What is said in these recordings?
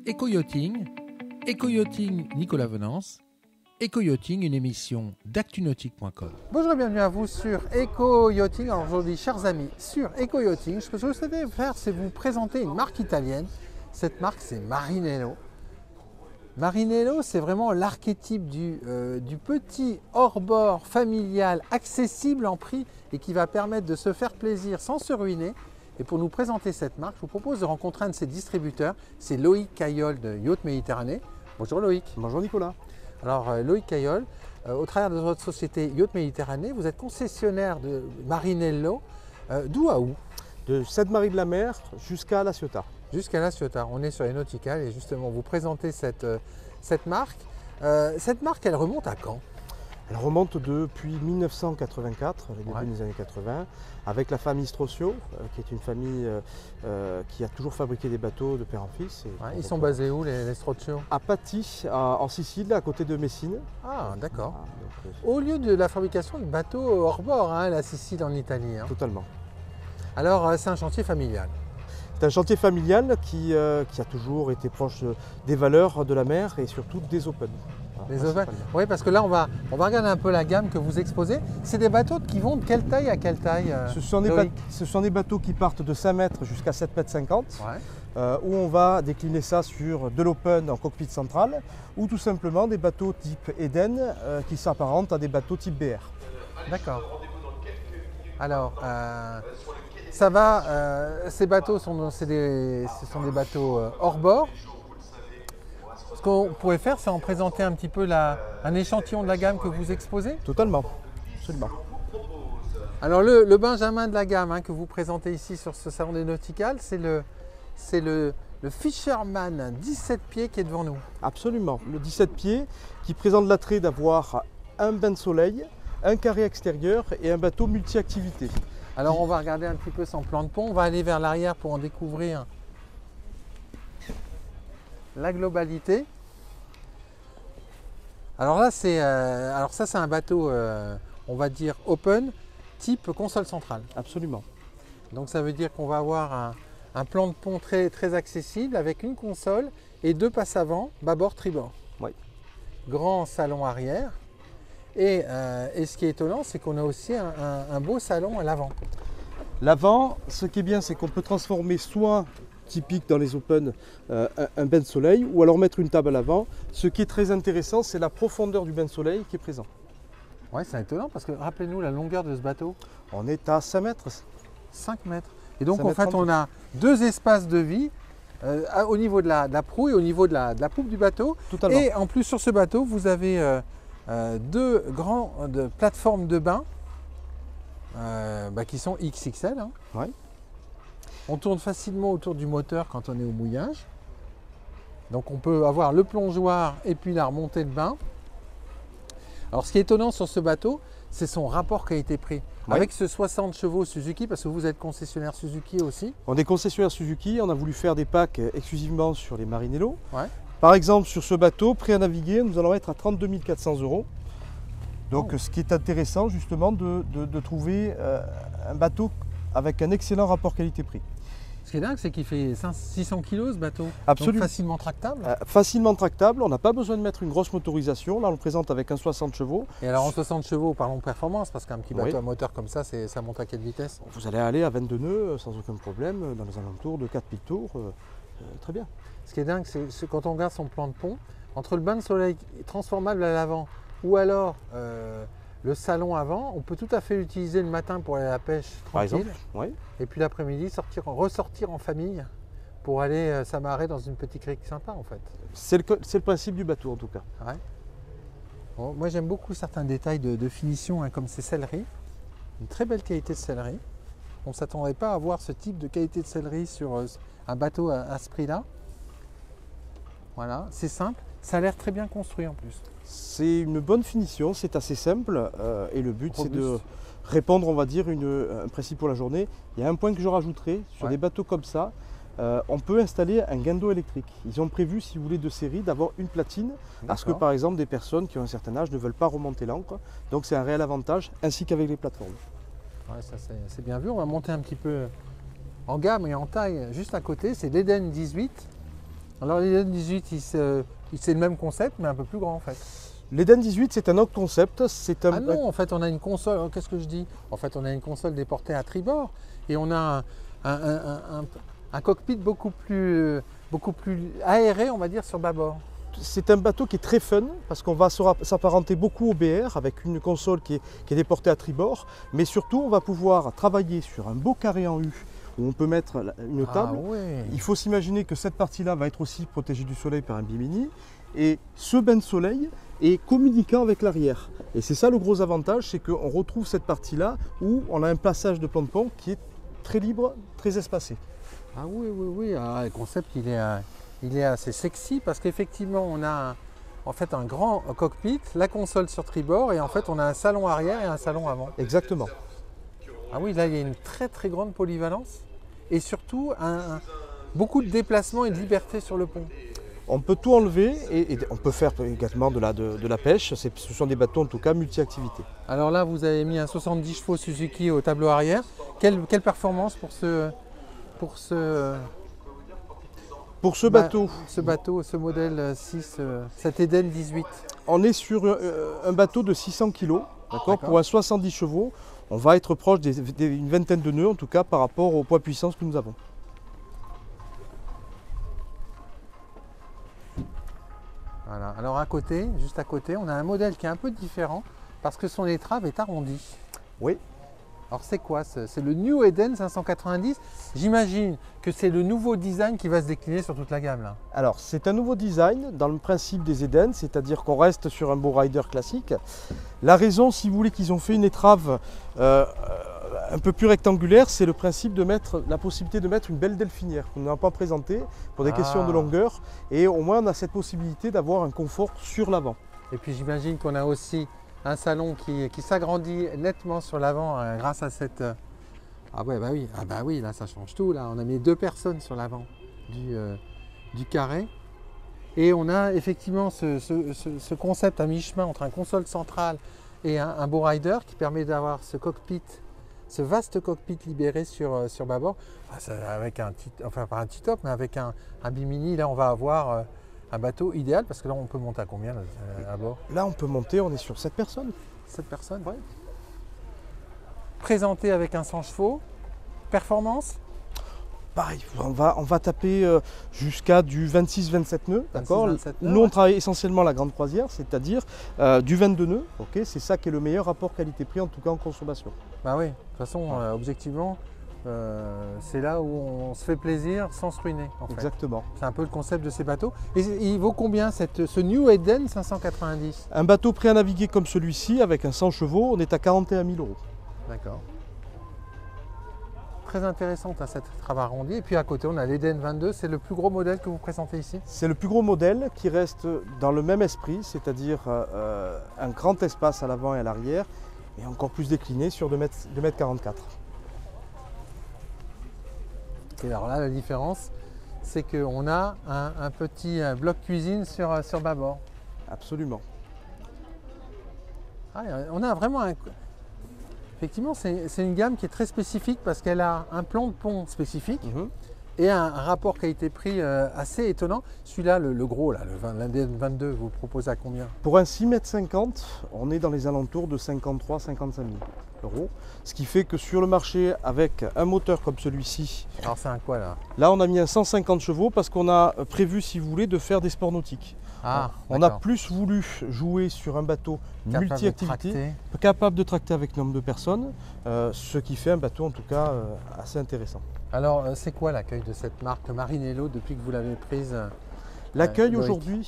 Éco-yachting, Éco-yachting Nicolas Venance, Éco-yachting, une émission d'actunautique.com. Bonjour et bienvenue à vous sur Éco-yachting. Alors aujourd'hui, chers amis, sur Éco-yachting, ce que je souhaitais faire, c'est vous présenter une marque italienne. Cette marque, c'est Marinello. Marinello, c'est vraiment l'archétype du petit hors-bord familial, accessible en prix et qui va permettre de se faire plaisir sans se ruiner. Et pour nous présenter cette marque, je vous propose de rencontrer un de ses distributeurs, c'est Loïc Caillol de Yacht Méditerranée. Bonjour Loïc. Bonjour Nicolas. Alors Loïc Caillol, au travers de votre société Yacht Méditerranée, vous êtes concessionnaire de Marinello, d'où à où? De Seine-Marie de la Mer jusqu'à La Ciotat. Jusqu'à La Ciotat. On est sur les nautical et justement vous présentez cette marque. Cette marque, elle remonte à quand? Elle remonte depuis 1984, les débuts des années 80, avec la famille Strocio, qui est une famille qui a toujours fabriqué des bateaux de père en fils. Ils sont basés où les Strocio? À Patti, en Sicile, à côté de Messine. Ah d'accord. Au lieu de la fabrication de bateaux hors bord, la Sicile en Italie. Totalement. Alors c'est un chantier familial. C'est un chantier familial qui a toujours été proche des valeurs de la mer et surtout des open. Les open. Oui, parce que là, on va regarder un peu la gamme que vous exposez. C'est des bateaux qui vont de quelle taille à quelle taille? Ce sont des bateaux qui partent de 5 mètres jusqu'à 7,50 mètres, où on va décliner ça sur de l'open en cockpit central, ou tout simplement des bateaux type Eden qui s'apparentent à des bateaux type BR. D'accord. Alors, ça va, ces bateaux ce sont des bateaux hors bord. Ce qu'on pourrait faire, c'est en présenter un petit peu un échantillon de la gamme que vous exposez. Totalement, absolument. Alors le Benjamin de la gamme que vous présentez ici sur ce salon des Nauticales, c'est le Fisherman 17 pieds qui est devant nous. Absolument, le 17 pieds qui présente l'attrait d'avoir un bain de soleil, un carré extérieur et un bateau multi-activité. Alors on va regarder un petit peu son plan de pont, on va aller vers l'arrière pour en découvrir la globalité. Alors là, c'est un bateau, on va dire open, type console centrale. Absolument. Donc ça veut dire qu'on va avoir un plan de pont très, très accessible avec une console et deux passes avant, bâbord, tribord. Oui. Grand salon arrière. Et ce qui est étonnant, c'est qu'on a aussi un beau salon à l'avant. L'avant, ce qui est bien, c'est qu'on peut transformer soit typique dans les open, un bain de soleil, ou alors mettre une table à l'avant. Ce qui est très intéressant, c'est la profondeur du bain de soleil qui est présent. Oui, c'est étonnant parce que rappelez-nous la longueur de ce bateau. On est à 5 mètres. 5 mètres. Et donc en fait, on a deux espaces de vie au niveau de la proue et au niveau de la poupe du bateau. Totalement. Et en plus, sur ce bateau, vous avez deux grandes plateformes de bain qui sont XXL. Oui. On tourne facilement autour du moteur quand on est au mouillage. Donc on peut avoir le plongeoir et puis la remontée de bain. Alors ce qui est étonnant sur ce bateau, c'est son rapport qualité-prix. Oui. Avec ce 60 chevaux Suzuki, parce que vous êtes concessionnaire Suzuki aussi. On est concessionnaire Suzuki, on a voulu faire des packs exclusivement sur les Marinello. Ouais. Par exemple, sur ce bateau, prêt à naviguer, nous allons être à 32 400 €. Donc ce qui est intéressant justement de trouver un bateau avec un excellent rapport qualité-prix. Ce qui est dingue, c'est qu'il fait 600 kg ce bateau. Absolument. Donc facilement tractable. Facilement tractable, on n'a pas besoin de mettre une grosse motorisation. Là, on le présente avec un 60 chevaux. Et alors en 60 chevaux, parlons performance, parce qu'un petit bateau à moteur comme ça, ça monte à quelle vitesse? Vous allez aller à 22 nœuds sans aucun problème, dans les alentours de 4 piles-tours. Très bien. Ce qui est dingue, c'est quand on regarde son plan de pont, entre le bain de soleil transformable à l'avant ou alors le salon avant, on peut tout à fait l'utiliser le matin pour aller à la pêche tranquille. Par exemple, oui. Et puis l'après-midi, ressortir en famille pour aller s'amarrer dans une petite crique sympa en fait. C'est le principe du bateau en tout cas. Ouais. Bon, moi j'aime beaucoup certains détails de finition comme ces selleries. Une très belle qualité de sellerie. On ne s'attendrait pas à voir ce type de qualité de sellerie sur un bateau à ce prix-là. Voilà, c'est simple. Ça a l'air très bien construit en plus. C'est une bonne finition, c'est assez simple et le but c'est de répondre, on va dire, un principe pour la journée. Il y a un point que je rajouterai, sur des bateaux comme ça, on peut installer un guindeau électrique. Ils ont prévu, si vous voulez, de série, d'avoir une platine, parce que par exemple des personnes qui ont un certain âge ne veulent pas remonter l'ancre. Donc c'est un réel avantage, ainsi qu'avec les plateformes. Ouais, ça c'est bien vu, on va monter un petit peu en gamme et en taille juste à côté, c'est l'Eden 18. Alors l'Eden 18, c'est le même concept, mais un peu plus grand en fait. L'Eden 18, c'est un autre concept. Ah non, en fait, on a une console. Qu'est-ce que je dis? En fait, on a une console déportée à tribord et on a un cockpit beaucoup plus aéré, on va dire, sur bâbord. C'est un bateau qui est très fun parce qu'on va s'apparenter beaucoup au BR avec une console qui est déportée à tribord. Mais surtout, on va pouvoir travailler sur un beau carré en U où on peut mettre une table. Ah ouais. Il faut s'imaginer que cette partie-là va être aussi protégée du soleil par un bimini. Et ce bain de soleil est communiquant avec l'arrière. Et c'est ça le gros avantage, c'est qu'on retrouve cette partie-là où on a un passage de plan de pont qui est très libre, très espacé. Ah oui, oui, oui. Ah, le concept, il est assez sexy parce qu'effectivement, on a en fait un grand cockpit, la console sur tribord et en fait, on a un salon arrière et un salon avant. Exactement. Ah oui, là, il y a une très très grande polyvalence et surtout beaucoup de déplacements et de liberté sur le pont. On peut tout enlever et on peut faire également de la pêche. Ce sont des bateaux en tout cas multi-activités. Alors là, vous avez mis un 70 chevaux Suzuki au tableau arrière. Quelle performance pour ce bateau, ce modèle 6, cet Eden 18? On est sur un bateau de 600 kg. D'accord. Pour un 70 chevaux, on va être proche d'une vingtaine de nœuds en tout cas par rapport au poids puissance que nous avons. Voilà. Alors à côté, juste à côté, on a un modèle qui est un peu différent parce que son étrave est arrondie. Oui. Alors c'est quoi? C'est le New Eden 590. J'imagine que c'est le nouveau design qui va se décliner sur toute la gamme là. Alors c'est un nouveau design dans le principe des Eden, c'est-à-dire qu'on reste sur un beau rider classique. La raison, si vous voulez, qu'ils ont fait une étrave un peu plus rectangulaire, c'est le principe de mettre la possibilité de mettre une belle delphinière qu'on n'a pas présentée pour des questions de longueur. Et au moins on a cette possibilité d'avoir un confort sur l'avant. Et puis j'imagine qu'on a aussi un salon qui s'agrandit nettement sur l'avant grâce à cette... Ah ouais, bah oui. Ah bah oui, là ça change tout. Là, on a mis 2 personnes sur l'avant du carré. Et on a effectivement ce concept à mi-chemin entre un console centrale et un beau rider qui permet d'avoir ce cockpit, ce vaste cockpit libéré sur bâbord. Avec enfin pas un petit top, mais avec un bimini, là on va avoir un bateau idéal parce que là on peut monter à combien là, à bord? Là on peut monter, on est sur 7 personnes. 7 personnes, oui. Présenté avec un 100 chevaux, performance? Pareil, on va taper jusqu'à du 26-27 nœuds, d'accord. Nous, ouais. on travaille essentiellement la grande croisière, c'est-à-dire du 22 nœuds, ok. C'est ça qui est le meilleur rapport qualité-prix, en tout cas en consommation. Bah oui, de toute façon, objectivement, c'est là où on se fait plaisir sans se ruiner. En fait. Exactement. C'est un peu le concept de ces bateaux. Et il vaut combien ce New Eden 590? Un bateau prêt à naviguer comme celui-ci, avec un 100 chevaux, on est à 41 000 €. D'accord. Très intéressante cette trave arrondie. Et puis à côté, on a l'Eden 22. C'est le plus gros modèle que vous présentez ici? C'est le plus gros modèle qui reste dans le même esprit, c'est-à-dire un grand espace à l'avant et à l'arrière, et encore plus décliné sur 2,44 m. Et alors là, la différence, c'est qu'on a un petit bloc cuisine sur bâbord. Absolument. Ah, on a vraiment un... Effectivement, c'est une gamme qui est très spécifique parce qu'elle a un plan de pont spécifique et un rapport qualité-prix assez étonnant. Celui-là, le gros, l'Eden 22, vous le proposez à combien? Pour un 6,50 m, on est dans les alentours de 53-55 000 €. Ce qui fait que sur le marché, avec un moteur comme celui-ci... Alors c'est un quoi là? Là, on a mis un 150 chevaux parce qu'on a prévu, si vous voulez, de faire des sports nautiques. Ah, on a plus voulu jouer sur un bateau multi-activité, capable de tracter avec nombre de personnes, ce qui fait un bateau en tout cas assez intéressant. Alors c'est quoi l'accueil de cette marque Marinello depuis que vous l'avez prise? L'accueil aujourd'hui,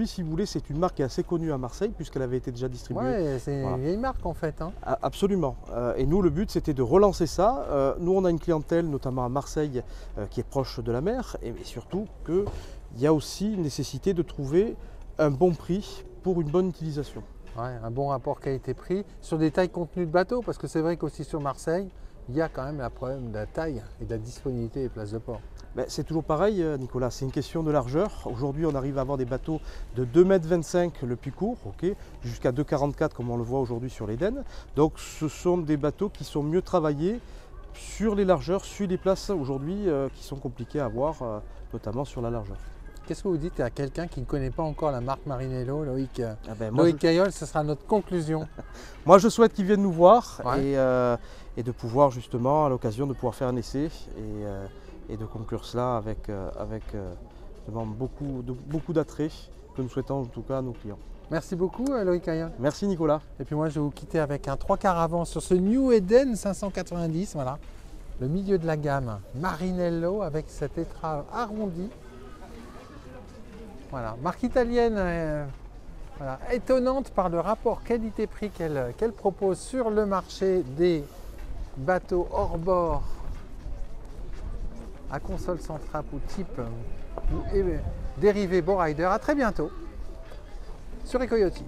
si vous voulez, c'est une marque qui est assez connue à Marseille puisqu'elle avait été déjà distribuée. Oui, c'est une vieille marque en fait. Hein. Absolument. Et nous, le but, c'était de relancer ça. Nous, on a une clientèle, notamment à Marseille, qui est proche de la mer, et surtout qu'il y a aussi une nécessité de trouver un bon prix pour une bonne utilisation. Ouais, un bon rapport qualité-prix sur des tailles contenues de bateau, parce que c'est vrai qu'aussi sur Marseille, il y a quand même le problème de la taille et de la disponibilité des places de port. Ben, c'est toujours pareil, Nicolas, c'est une question de largeur. Aujourd'hui, on arrive à avoir des bateaux de 2,25 m le plus court, jusqu'à 2,44 m comme on le voit aujourd'hui sur l'Eden. Donc ce sont des bateaux qui sont mieux travaillés sur les largeurs, sur les places aujourd'hui qui sont compliquées à avoir, notamment sur la largeur. Qu'est-ce que vous dites à quelqu'un qui ne connaît pas encore la marque Marinello, Loïc, Moi, Loïc Caillol, ce sera notre conclusion. moi, je souhaite qu'ils viennent nous voir Ouais. et de pouvoir justement, à l'occasion, de pouvoir faire un essai et de conclure cela avec vraiment beaucoup d'attrait que nous souhaitons en tout cas à nos clients. Merci beaucoup Loïc Caillol. Merci Nicolas. Et puis moi je vais vous quitter avec un 3/4 avant sur ce New Eden 590, voilà. Le milieu de la gamme Marinello avec cette étrave arrondie. Voilà, marque italienne voilà, étonnante par le rapport qualité-prix qu'elle propose sur le marché des bateaux hors bord à console sans trappe ou type ou dérivé Bow Rider. À très bientôt sur Eco Yachting.